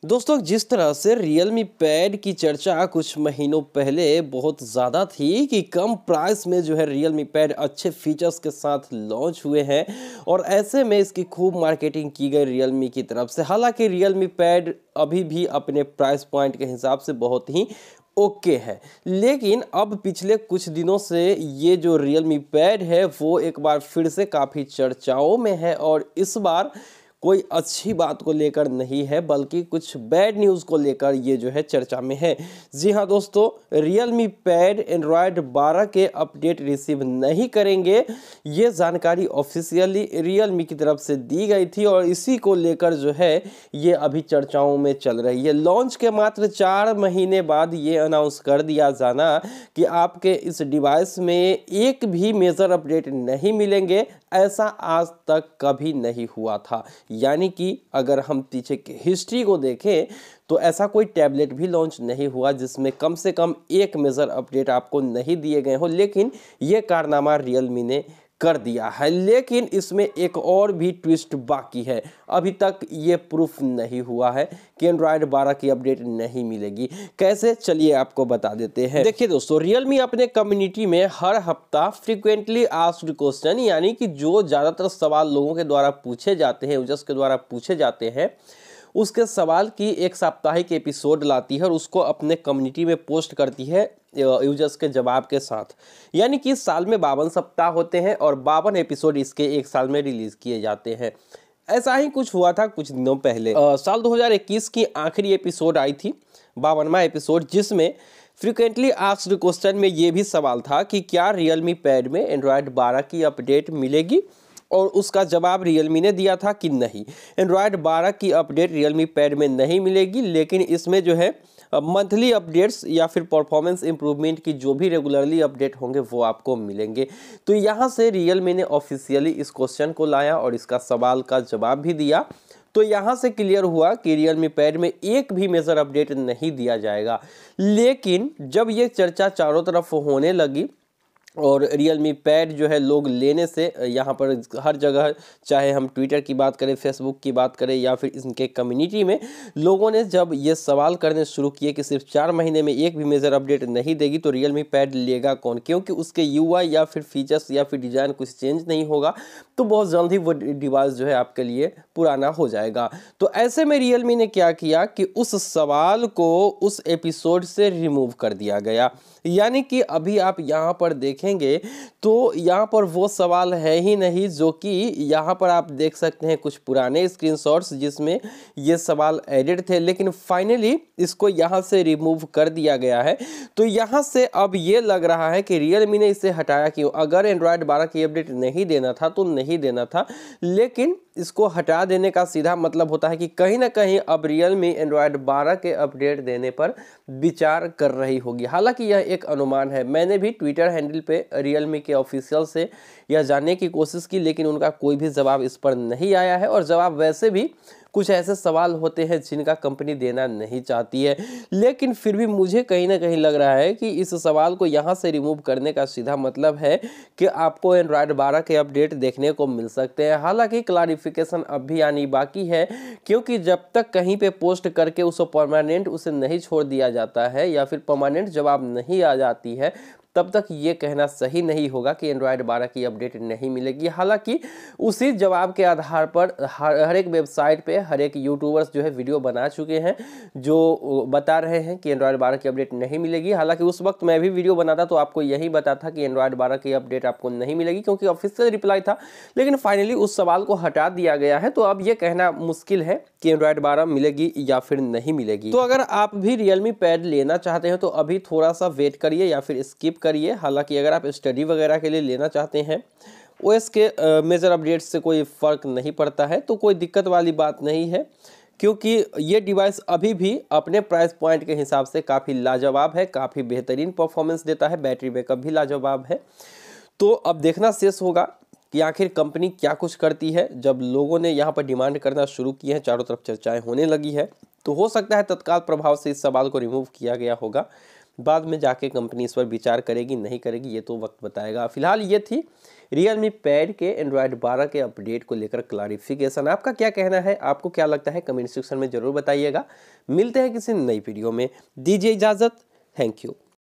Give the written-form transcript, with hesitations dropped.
दोस्तों, जिस तरह से Realme पैड की चर्चा कुछ महीनों पहले बहुत ज़्यादा थी कि कम प्राइस में जो है Realme पैड अच्छे फीचर्स के साथ लॉन्च हुए हैं और ऐसे में इसकी खूब मार्केटिंग की गई Realme की तरफ से। हालांकि Realme पैड अभी भी अपने प्राइस पॉइंट के हिसाब से बहुत ही ओके है, लेकिन अब पिछले कुछ दिनों से ये जो Realme पैड है वो एक बार फिर से काफ़ी चर्चाओं में है और इस बार कोई अच्छी बात को लेकर नहीं है बल्कि कुछ बैड न्यूज़ को लेकर ये जो है चर्चा में है। जी हाँ दोस्तों, Realme पैड एंड्रॉयड 12 के अपडेट रिसीव नहीं करेंगे, ये जानकारी ऑफिशियली Realme की तरफ से दी गई थी और इसी को लेकर जो है ये अभी चर्चाओं में चल रही है। लॉन्च के मात्र 4 महीने बाद ये अनाउंस कर दिया जाना कि आपके इस डिवाइस में एक भी मेजर अपडेट नहीं मिलेंगे, ऐसा आज तक कभी नहीं हुआ था। यानी कि अगर हम पीछे की हिस्ट्री को देखें तो ऐसा कोई टैबलेट भी लॉन्च नहीं हुआ जिसमें कम से कम एक मेजर अपडेट आपको नहीं दिए गए हो, लेकिन ये कारनामा Realme ने कर दिया है। लेकिन इसमें एक और भी ट्विस्ट बाकी है, अभी तक ये प्रूफ नहीं हुआ है कि एंड्रॉयड 12 की अपडेट नहीं मिलेगी। कैसे, चलिए आपको बता देते हैं। देखिए दोस्तों, Realme अपने कम्युनिटी में हर हफ्ता फ्रीक्वेंटली आस्क्ड क्वेश्चन, यानी कि जो ज़्यादातर सवाल लोगों के द्वारा पूछे जाते हैं, यूजर्स के द्वारा पूछे जाते हैं, उसके सवाल की एक साप्ताहिक एपिसोड लाती है और उसको अपने कम्युनिटी में पोस्ट करती है यूजर्स के जवाब के साथ। यानी कि साल में 52 सप्ताह होते हैं और 52 एपिसोड इसके एक साल में रिलीज किए जाते हैं। ऐसा ही कुछ हुआ था कुछ दिनों पहले। साल 2021 की आखिरी एपिसोड आई थी, 52वां एपिसोड, जिसमें फ्रिक्वेंटली आस्क्ड क्वेश्चन में ये भी सवाल था कि क्या Realme पैड में एंड्रॉयड 12 की अपडेट मिलेगी, और उसका जवाब Realme ने दिया था कि नहीं, एंड्रॉयड 12 की अपडेट Realme पैड में नहीं मिलेगी, लेकिन इसमें जो है मंथली अपडेट्स या फिर परफॉर्मेंस इंप्रूवमेंट की जो भी रेगुलरली अपडेट होंगे वो आपको मिलेंगे। तो यहाँ से Realme ने ऑफिशियली इस क्वेश्चन को लाया और इसका सवाल का जवाब भी दिया। तो यहाँ से क्लियर हुआ कि Realme पैड में एक भी मेजर अपडेट नहीं दिया जाएगा। लेकिन जब ये चर्चा चारों तरफ होने लगी और Realme पैड जो है लोग लेने से यहाँ पर हर जगह, चाहे हम ट्विटर की बात करें, फेसबुक की बात करें या फिर इनके कम्युनिटी में, लोगों ने जब ये सवाल करने शुरू किए कि सिर्फ 4 महीने में एक भी मेजर अपडेट नहीं देगी तो Realme पैड लेगा कौन, क्योंकि उसके UI या फिर फीचर्स या फिर डिज़ाइन कुछ चेंज नहीं होगा तो बहुत जल्द ही वो डिवाइस जो है आपके लिए पुराना हो जाएगा। तो ऐसे में Realme ने क्या किया कि उस सवाल को उस एपिसोड से रिमूव कर दिया गया। यानी कि अभी आप यहाँ पर देखेंगे तो यहाँ पर वो सवाल है ही नहीं, जो कि यहाँ पर आप देख सकते हैं कुछ पुराने स्क्रीनशॉट्स जिसमें ये सवाल एडिट थे, लेकिन फाइनली इसको यहाँ से रिमूव कर दिया गया है। तो यहाँ से अब ये लग रहा है कि Realme ने इसे हटाया क्यों। अगर एंड्रॉयड 12 की अपडेट नहीं देना था तो नहीं देना था, लेकिन इसको हटा देने का सीधा मतलब होता है कि कहीं ना कहीं अब Realme एंड्रॉयड 12 के अपडेट देने पर विचार कर रही होगी। हालांकि यह एक अनुमान है, मैंने भी ट्विटर हैंडल पे Realme के ऑफिशियल से यह जानने की कोशिश की, लेकिन उनका कोई भी जवाब इस पर नहीं आया है। और जवाब वैसे भी कुछ ऐसे सवाल होते हैं जिनका कंपनी देना नहीं चाहती है, लेकिन फिर भी मुझे कहीं ना कहीं लग रहा है कि इस सवाल को यहाँ से रिमूव करने का सीधा मतलब है कि आपको एंड्रॉयड 12 के अपडेट देखने को मिल सकते हैं। हालांकि क्लैरिफिकेशन अब भी आनी बाकी है, क्योंकि जब तक कहीं पे पोस्ट करके उसे परमानेंट उसे नहीं छोड़ दिया जाता है या फिर परमानेंट जवाब नहीं आ जाती है, तब तक ये कहना सही नहीं होगा कि एंड्रॉयड 12 की अपडेट नहीं मिलेगी। हालांकि उसी जवाब के आधार पर हर एक वेबसाइट पे हर एक यूट्यूबर्स जो है वीडियो बना चुके हैं जो बता रहे हैं कि एंड्रॉयड 12 की अपडेट नहीं मिलेगी। हालांकि उस वक्त मैं भी वीडियो बनाता तो आपको यही बताता कि एंड्रॉयड 12 की अपडेट आपको नहीं मिलेगी, क्योंकि ऑफिशियल रिप्लाई था। लेकिन फाइनली उस सवाल को हटा दिया गया है, तो अब ये कहना मुश्किल है कि एंड्रॉयड 12 मिलेगी या फिर नहीं मिलेगी। तो अगर आप भी Realme पैड लेना चाहते हैं तो अभी थोड़ा सा वेट करिए या फिर स्किप करिए। हालांकि अगर आप स्टडी वगैरह के लिए लेना चाहते हैं, OS के मेजर अपडेट से कोई फ़र्क नहीं पड़ता है, तो कोई दिक्कत वाली बात नहीं है, क्योंकि ये डिवाइस अभी भी अपने प्राइस पॉइंट के हिसाब से काफ़ी लाजवाब है, काफ़ी बेहतरीन परफॉर्मेंस देता है, बैटरी बैकअप भी लाजवाब है। तो अब देखना शेष होगा कि आखिर कंपनी क्या कुछ करती है। जब लोगों ने यहाँ पर डिमांड करना शुरू की है, चारों तरफ चर्चाएं होने लगी है, तो हो सकता है तत्काल प्रभाव से इस सवाल को रिमूव किया गया होगा। बाद में जाके कंपनी इस पर विचार करेगी नहीं करेगी ये तो वक्त बताएगा। फिलहाल ये थी Realme पैड के एंड्रॉयड 12 के अपडेट को लेकर क्लैरिफिकेशन। आपका क्या कहना है, आपको क्या लगता है, कमेंट सेक्शन में जरूर बताइएगा। मिलते हैं किसी नई वीडियो में, दीजिए इजाज़त। Thank you.